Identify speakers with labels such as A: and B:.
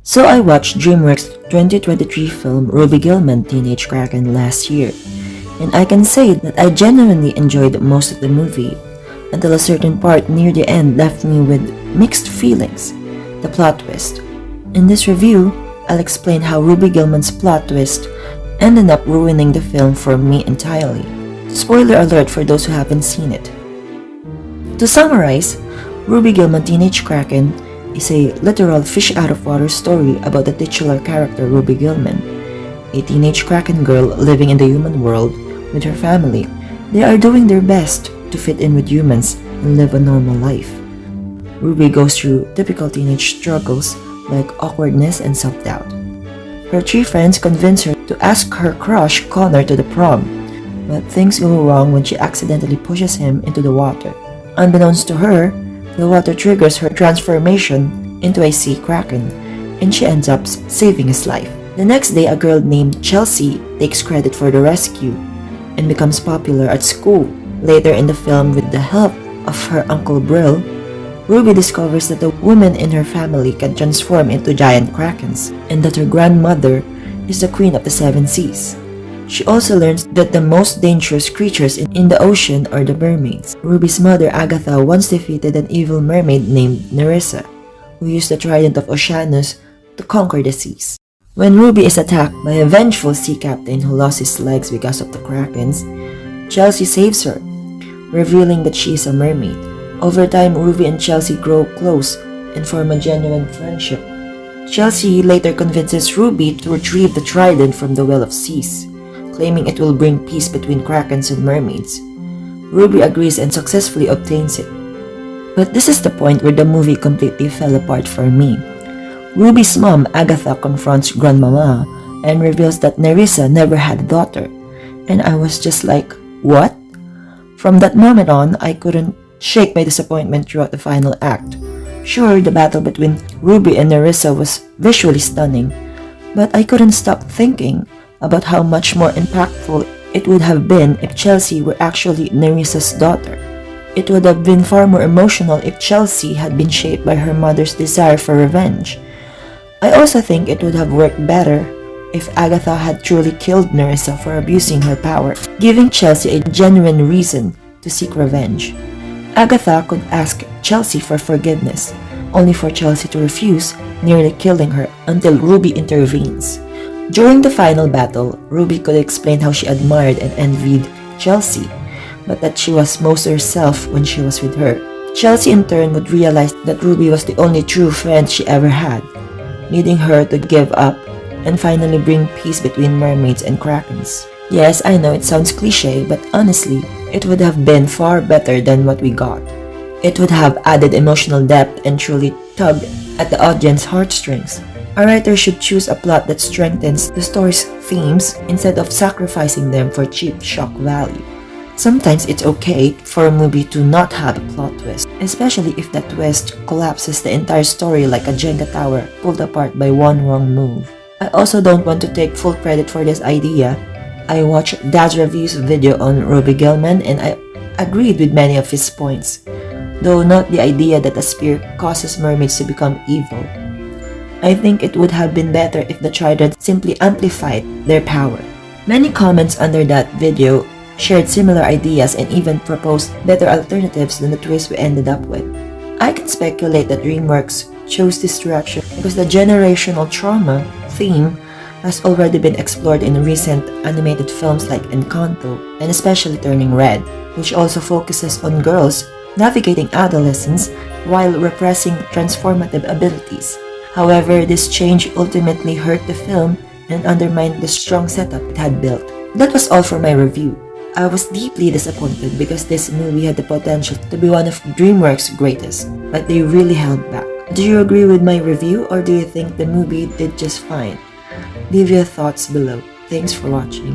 A: So I watched DreamWorks' 2023 film Ruby Gillman Teenage Kraken last year, and I can say that I genuinely enjoyed most of the movie, until a certain part near the end left me with mixed feelings, the plot twist. In this review, I'll explain how Ruby Gillman's plot twist ended up ruining the film for me entirely. Spoiler alert for those who haven't seen it. To summarize, Ruby Gillman Teenage Kraken is a literal fish-out-of-water story about the titular character Ruby Gillman, a teenage Kraken girl living in the human world with her family. They are doing their best to fit in with humans and live a normal life. Ruby goes through typical teenage struggles like awkwardness and self-doubt. Her three friends convince her to ask her crush Connor to the prom, but things go wrong when she accidentally pushes him into the water. Unbeknownst to her, the water triggers her transformation into a sea kraken, and she ends up saving his life. The next day, a girl named Chelsea takes credit for the rescue and becomes popular at school. Later in the film, with the help of her Uncle Brill, Ruby discovers that a woman in her family can transform into giant krakens, and that her grandmother is the queen of the seven seas. She also learns that the most dangerous creatures in the ocean are the mermaids. Ruby's mother, Agatha, once defeated an evil mermaid named Nerissa, who used the trident of Oceanus to conquer the seas. When Ruby is attacked by a vengeful sea captain who lost his legs because of the krakens, Chelsea saves her, revealing that she is a mermaid. Over time, Ruby and Chelsea grow close and form a genuine friendship. Chelsea later convinces Ruby to retrieve the trident from the Well of Seas, claiming it will bring peace between krakens and mermaids. Ruby agrees and successfully obtains it. But this is the point where the movie completely fell apart for me. Ruby's mom, Agatha, confronts Grandmama and reveals that Nerissa never had a daughter, and I was just like, what? From that moment on, I couldn't shake my disappointment throughout the final act. Sure, the battle between Ruby and Nerissa was visually stunning, but I couldn't stop thinking about how much more impactful it would have been if Chelsea were actually Nerissa's daughter. It would have been far more emotional if Chelsea had been shaped by her mother's desire for revenge. I also think it would have worked better if Agatha had truly killed Nerissa for abusing her power, giving Chelsea a genuine reason to seek revenge. Agatha could ask Chelsea for forgiveness, only for Chelsea to refuse, nearly killing her until Ruby intervenes. During the final battle, Ruby could explain how she admired and envied Chelsea, but that she was most herself when she was with her. Chelsea in turn would realize that Ruby was the only true friend she ever had, leading her to give up and finally bring peace between mermaids and krakens. Yes, I know it sounds cliche, but honestly, it would have been far better than what we got. It would have added emotional depth and truly tugged at the audience's heartstrings. A writer should choose a plot that strengthens the story's themes instead of sacrificing them for cheap shock value. Sometimes it's okay for a movie to not have a plot twist, especially if that twist collapses the entire story like a Jenga tower pulled apart by one wrong move. I also don't want to take full credit for this idea. I watched DazzReviews video on Ruby Gillman and I agreed with many of his points, though not the idea that a spear causes mermaids to become evil. I think it would have been better if the trident simply amplified their power. Many comments under that video shared similar ideas and even proposed better alternatives than the twist we ended up with. I can speculate that DreamWorks chose this direction because the generational trauma theme has already been explored in recent animated films like Encanto and especially Turning Red, which also focuses on girls navigating adolescence while repressing transformative abilities. However, this change ultimately hurt the film and undermined the strong setup it had built. That was all for my review. I was deeply disappointed because this movie had the potential to be one of DreamWorks' greatest, but they really held back. Do you agree with my review or do you think the movie did just fine? Leave your thoughts below. Thanks for watching.